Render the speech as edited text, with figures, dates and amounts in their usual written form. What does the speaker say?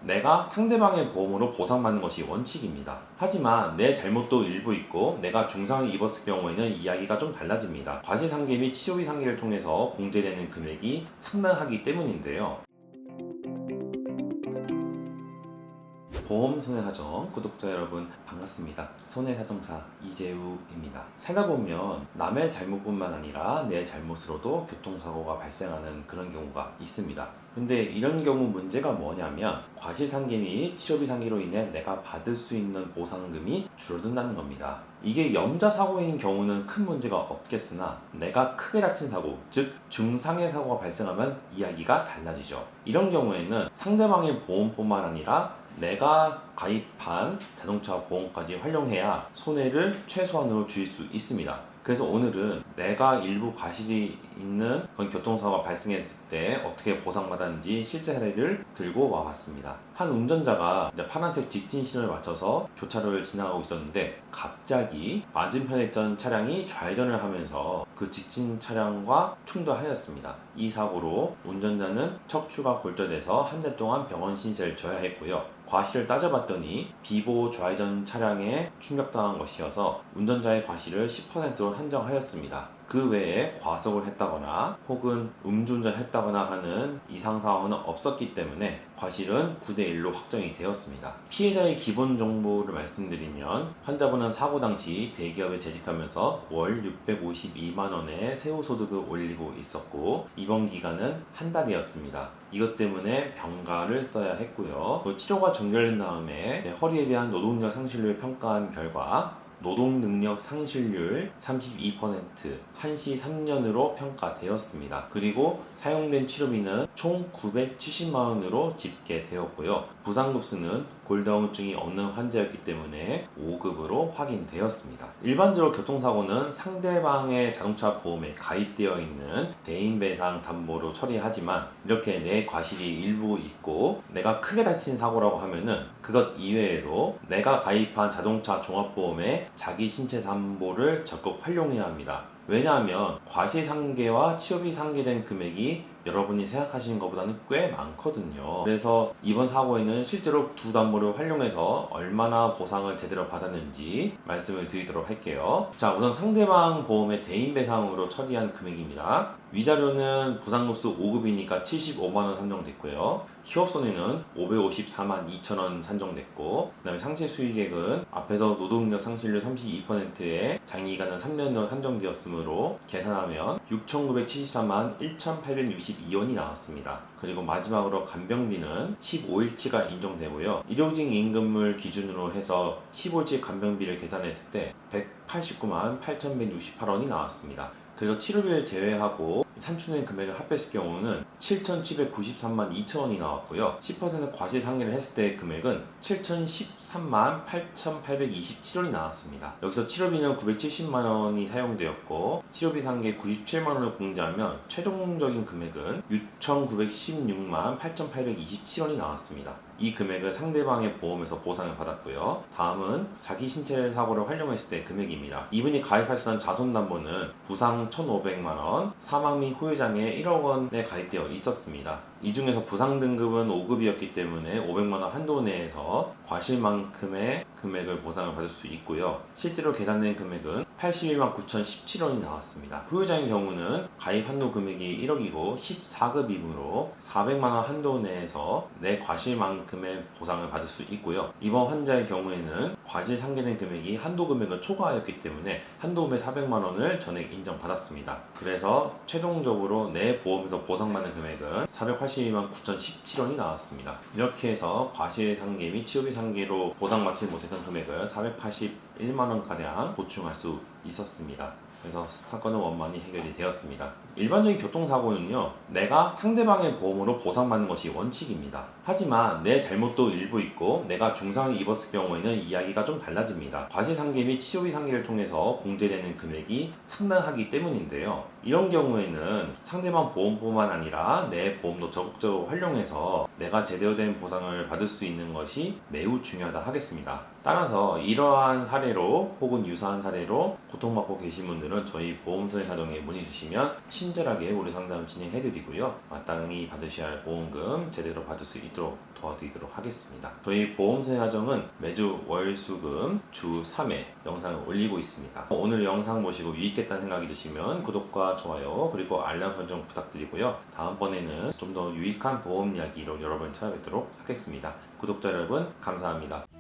내가 상대방의 보험으로 보상받는 것이 원칙입니다. 하지만 내 잘못도 일부 있고 내가 중상을 입었을 경우에는 이야기가 좀 달라집니다. 과실상계 및 치료비 상계를 통해서 공제되는 금액이 상당하기 때문인데요. 보험 손해사정 구독자 여러분 반갑습니다. 손해사정사 이재우입니다. 살다 보면 남의 잘못뿐만 아니라 내 잘못으로도 교통사고가 발생하는 그런 경우가 있습니다. 근데 이런 경우 문제가 뭐냐면 과실상계 및 치료비 상계로 인해 내가 받을 수 있는 보상금이 줄어든다는 겁니다. 이게 염자 사고인 경우는 큰 문제가 없겠으나 내가 크게 다친 사고, 즉 중상해 사고가 발생하면 이야기가 달라지죠. 이런 경우에는 상대방의 보험뿐만 아니라 내가 가입한 자동차 보험까지 활용해야 손해를 최소한으로 줄일 수 있습니다. 그래서 오늘은 내가 일부 과실이 있는 그런 교통사고가 발생했을 때 어떻게 보상받았는지 실제 사례를 들고 와봤습니다. 한 운전자가 파란색 직진 신호를 맞춰서 교차로를 지나가고 있었는데 갑자기 맞은편에 있던 차량이 좌회전을 하면서 그 직진 차량과 충돌하였습니다. 이 사고로 운전자는 척추가 골절돼서 한 달 동안 병원 신세를 져야 했고요. 과실을 따져봤더니 비보호 좌회전 차량에 충격당한 것이어서 운전자의 과실을 10%로 한정하였습니다. 그 외에 과속을 했다거나 혹은 음주운전을 했다거나 하는 이상 상황은 없었기 때문에 과실은 9대1로 확정이 되었습니다. 피해자의 기본 정보를 말씀드리면 환자분은 사고 당시 대기업에 재직하면서 월 652만 원의 세후소득을 올리고 있었고 입원 기간은 한 달이었습니다. 이것 때문에 병가를 써야 했고요. 치료가 종결된 다음에 허리에 대한 노동력 상실률을 평가한 결과 노동능력 상실률 32%, 한시 3년으로 평가되었습니다. 그리고 사용된 치료비는 총 970만원으로 집계되었고요. 부상급수는 골다공증이 없는 환자였기 때문에 5급으로 확인되었습니다. 일반적으로 교통사고는 상대방의 자동차 보험에 가입되어 있는 대인배상 담보로 처리하지만 이렇게 내 과실이 일부 있고 내가 크게 다친 사고라고 하면은 그것 이외에도 내가 가입한 자동차 종합보험에 자기 신체 담보를 적극 활용해야 합니다. 왜냐하면 과실상계와 치료비 상계된 금액이 여러분이 생각하시는 것보다는 꽤 많거든요. 그래서 이번 사고에는 실제로 두 담보를 활용해서 얼마나 보상을 제대로 받았는지 말씀을 드리도록 할게요. 자, 우선 상대방 보험의 대인배상으로 처리한 금액입니다. 위자료는 부상급수 5급이니까 75만원 산정됐고요. 휴업손해는 554만 2천원 산정됐고, 그 다음에 상체 수익액은 앞에서 노동력 상실률 32%에 장기간은 3년으로 산정되었으므로 계산하면 6,974만 1,862원이 나왔습니다. 그리고 마지막으로 간병비는 15일치가 인정되고요. 의료직 임금을 기준으로 해서 15일치 간병비를 계산했을 때 189만 8,168원이 나왔습니다. 그래서 치료비를 제외하고 산출된 금액을 합했을 경우는 7,793만 2천원이 나왔고요. 10% 과실상계를 했을 때의 금액은 7,013만 8,827원이 나왔습니다. 여기서 치료비는 970만원이 사용되었고 치료비 상계 97만원을 공제하면 최종적인 금액은 6,916만 8,827원이 나왔습니다. 이 금액을 상대방의 보험에서 보상을 받았고요. 다음은 자기 신체 사고를 활용했을 때 금액입니다. 이분이 가입하셨던 자손담보는 부상 1,500만원, 사망 및 후유장애 1억원에 가입되어 있었습니다. 이 중에서 부상 등급은 5급이었기 때문에 500만원 한도 내에서 과실만큼의 금액을 보상을 받을 수 있고요. 실제로 계산된 금액은 81만 9,017원이 나왔습니다. 후유장의 경우는 가입 한도 금액이 1억이고 14급이므로 400만원 한도 내에서 내 과실만큼의 보상을 받을 수 있고요. 이번 환자의 경우에는 과실 상계된 금액이 한도 금액을 초과하였기 때문에 한도 금액 400만원을 전액 인정받았습니다. 그래서 최종적으로 내 보험에서 보상받는 금액은 482만 9,017원이 나왔습니다. 이렇게 해서 과실 상계 및 치료비 상계로 보상받지 못했던 금액을 481만원가량 보충할 수 있었습니다. 그래서 사건은 원만히 해결이 되었습니다. 일반적인 교통사고는요, 내가 상대방의 보험으로 보상받는 것이 원칙입니다. 하지만 내 잘못도 일부 있고 내가 중상을 입었을 경우에는 이야기가 좀 달라집니다. 과실상계 및 치료비 상계를 통해서 공제되는 금액이 상당하기 때문인데요. 이런 경우에는 상대방 보험뿐만 아니라 내 보험도 적극적으로 활용해서 내가 제대로 된 보상을 받을 수 있는 것이 매우 중요하다 하겠습니다. 따라서 이러한 사례로 혹은 유사한 사례로 고통받고 계신 분들은 저희 보험손해사정에 문의 주시면 친절하게 우리 상담 진행해드리고요. 마땅히 받으셔야 할 보험금 제대로 받을 수 있도록 있도록 도와드리도록 하겠습니다. 저희 보험손해 사정은 매주 월수금 주 3회 영상을 올리고 있습니다. 오늘 영상 보시고 유익했다는 생각이 드시면 구독과 좋아요 그리고 알람 설정 부탁드리고요. 다음번에는 좀 더 유익한 보험 이야기로 여러분 찾아뵙도록 하겠습니다. 구독자 여러분 감사합니다.